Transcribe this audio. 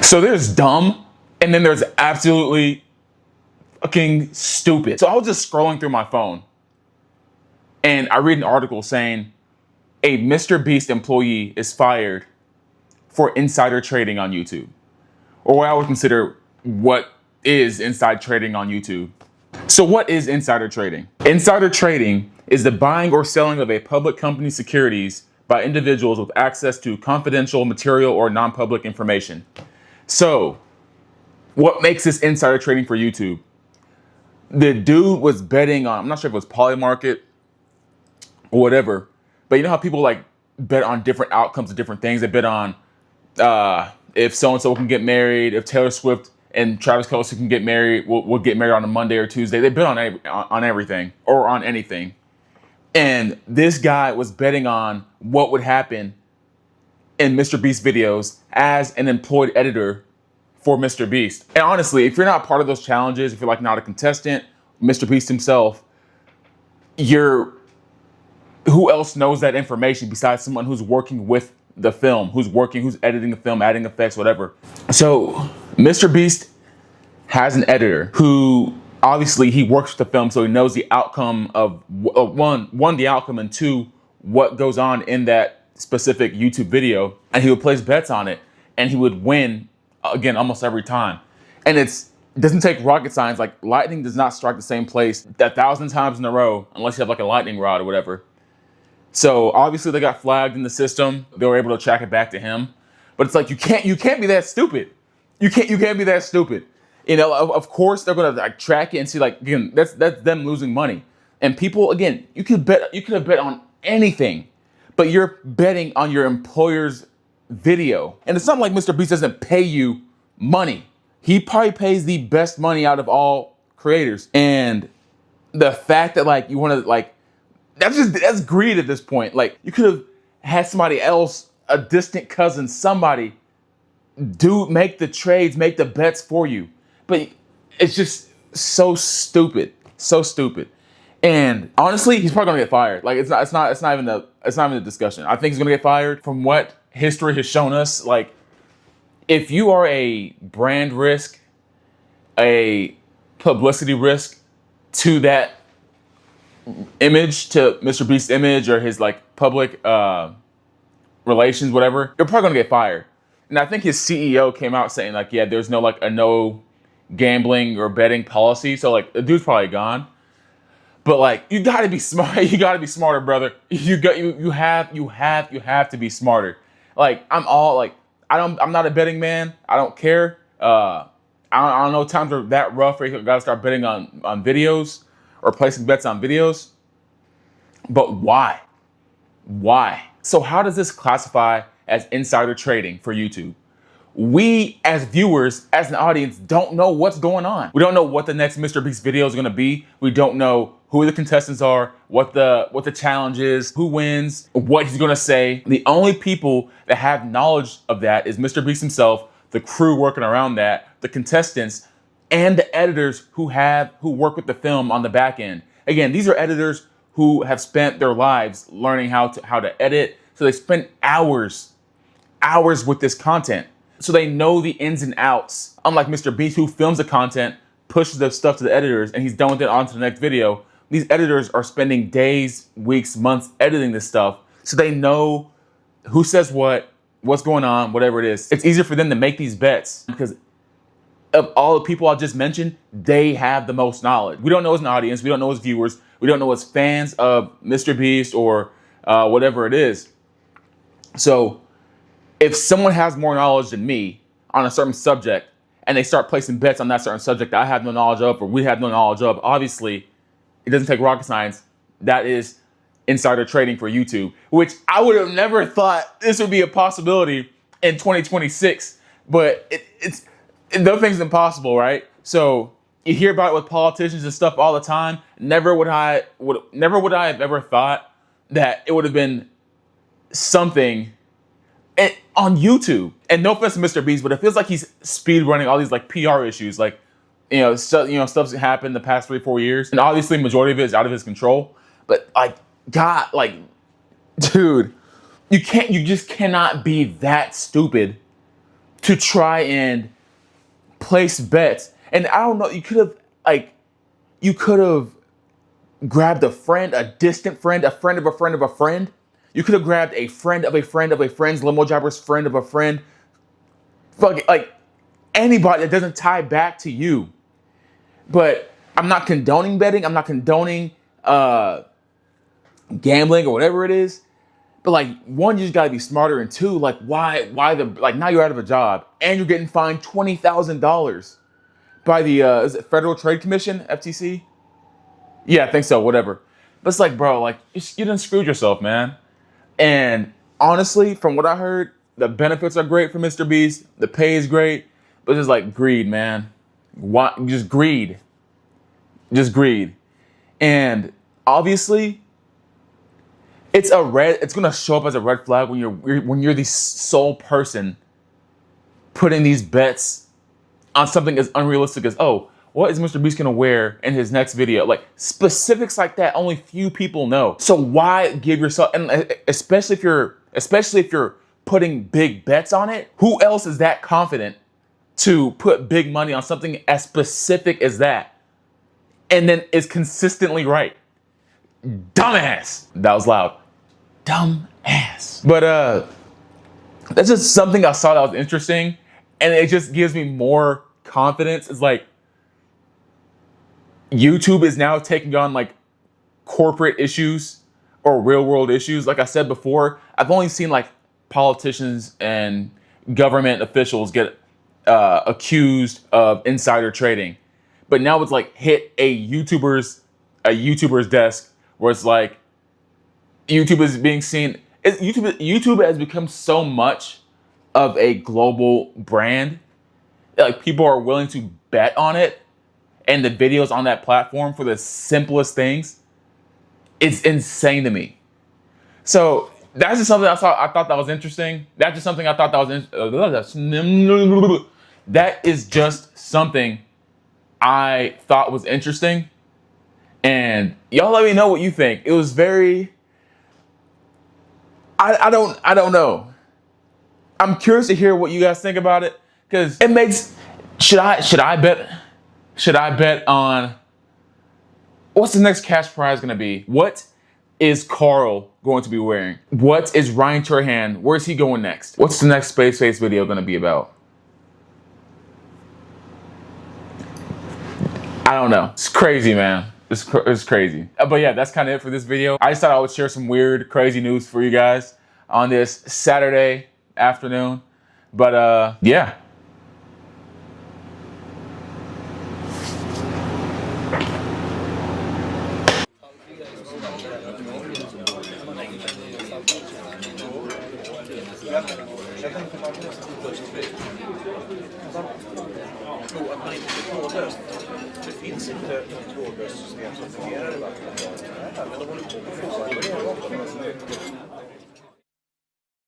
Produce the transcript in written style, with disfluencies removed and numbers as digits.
So there's dumb, and then there's absolutely fucking stupid. So I was just scrolling through my phone, and I read an article saying a Mr. Beast employee is fired for insider trading on YouTube, or what I would consider what is inside trading on YouTube. So what is insider trading? Insider trading is the buying or selling of a public company's securities by individuals with access to confidential material or non-public information. So what makes this insider trading for YouTube? The dude was betting on, I'm not sure if it was Polymarket or whatever, but you know how people like bet on different outcomes of different things? They bet on if so-and-so can get married, if Taylor Swift and Travis Kelce can get married, we'll get married on a Monday or Tuesday. They bet on everything or on anything. And this guy was betting on what would happen in Mr. Beast videos as an employed editor for Mr. Beast. And honestly, if you're not part of those challenges, if you're like not a contestant, Mr. Beast himself, who else knows that information besides someone who's working with the film, who's editing the film, adding effects, whatever. So Mr. Beast has an editor who obviously he works with the film, so he knows the outcome of one, the outcome, and two, what goes on in that specific YouTube video. And he would place bets on it, and he would win again almost every time. And it doesn't take rocket science. Like lightning does not strike the same place 1,000 times in a row unless you have like a lightning rod or whatever. So obviously they got flagged in the system. They were able to track it back to him. But it's like you can't be that stupid. You can't be that stupid. You know, of course they're gonna like track it and see, like, again, that's them losing money. And people, again, you could have bet on anything, but you're betting on your employer's video. And it's not like Mr. Beast doesn't pay you money. He probably pays the best money out of all creators. And the fact that like you want to like, that's greed at this point. Like you could have had somebody else, a distant cousin, somebody make the trades, make the bets for you. But it's just so stupid, so stupid. And honestly, he's probably gonna get fired. Like it's not even a discussion. I think he's gonna get fired. From what history has shown us, like if you are a brand risk, a publicity risk to that image, to Mr. Beast's image or his like public relations, whatever, you're probably gonna get fired. And I think his CEO came out saying like, yeah, there's no like a no gambling or betting policy. So like the dude's probably gone. But like you gotta be smart. You gotta be smarter, brother. You have to be smarter. Like I'm not a betting man. I don't care. I don't know, times are that rough where you gotta start betting on videos or placing bets on videos. But why? Why? So how does this classify as insider trading for YouTube? We as viewers, as an audience, don't know what's going on. We don't know what the next Mr. Beast video is gonna be. We don't know who the contestants are, what the challenge is, who wins, what he's gonna say. The only people that have knowledge of that is Mr. Beast himself, the crew working around that, the contestants, and the editors who work with the film on the back end. Again, these are editors who have spent their lives learning how to edit. So they spend hours with this content. So they know the ins and outs. Unlike Mr. Beast, who films the content, pushes the stuff to the editors, and he's done with it on to the next video. These editors are spending days, weeks, months editing this stuff. So they know who says what's going on, whatever it is. It's easier for them to make these bets because of all the people I just mentioned, they have the most knowledge. We don't know as an audience. We don't know as viewers. We don't know as fans of Mr. Beast or whatever it is. So if someone has more knowledge than me on a certain subject and they start placing bets on that certain subject that I have no knowledge of or we have no knowledge of, obviously it doesn't take rocket science. That is insider trading for YouTube, which I would have never thought this would be a possibility in 2026. But no thing's impossible, right? So you hear about it with politicians and stuff all the time. Never would I have ever thought that it would have been something on YouTube. And no offense to Mr. Beast, but it feels like he's speed running all these like PR issues, like stuff's happened the past 3-4 years, and obviously majority of it is out of his control. But like, God, like, dude, you just cannot be that stupid to try and place bets. And I don't know, you could have grabbed a friend, a distant friend, a friend of a friend of a friend. You could have grabbed a friend of a friend of a friend's limo driver's friend of a friend. Like anybody that doesn't tie back to you. But I'm not condoning betting. I'm not condoning gambling or whatever it is. But like, one, you just gotta be smarter, and two, like, why now you're out of a job and you're getting fined $20,000 by the is it Federal Trade Commission, FTC? Yeah, I think so. Whatever. But it's like, bro, like you done screwed yourself, man. And honestly, from what I heard, the benefits are great for Mr. Beast. The pay is great, but it's just like greed, man. Why? Just greed. Just greed. And obviously, it's gonna show up as a red flag when you're the sole person putting these bets on something as unrealistic as, oh, what is Mr. Beast gonna wear in his next video? Like specifics like that, only few people know. So why give yourself, and especially if you're putting big bets on it, who else is that confident to put big money on something as specific as that and then is consistently right? Dumbass. That was loud. Dumbass. But that's just something I saw that was interesting, and it just gives me more confidence. It's like YouTube is now taking on like corporate issues or real world issues. Like I said before, I've only seen like politicians and government officials get accused of insider trading, but now it's like hit a YouTuber's desk where it's like YouTube is being seen. YouTube has become so much of a global brand that like people are willing to bet on it, and the videos on that platform for the simplest things. It's insane to me. So that's just something I thought that was interesting. That's just something I thought that was that is just something I thought was interesting. And y'all let me know what you think. It was very I don't know. I'm curious to hear what you guys think about it, because it makes should I bet on what's the next cash prize gonna be? What is Carl going to be wearing? What is Ryan Turhan? Where's he going next? What's the next SpaceFace video gonna be about? I don't know. It's crazy, man. It's crazy. But yeah, that's kind of it for this video. I just thought I would share some weird, crazy news for you guys on this Saturday afternoon. But yeah. Det finns inte trådlöst system som fungerar i vattnet. Men de håller på med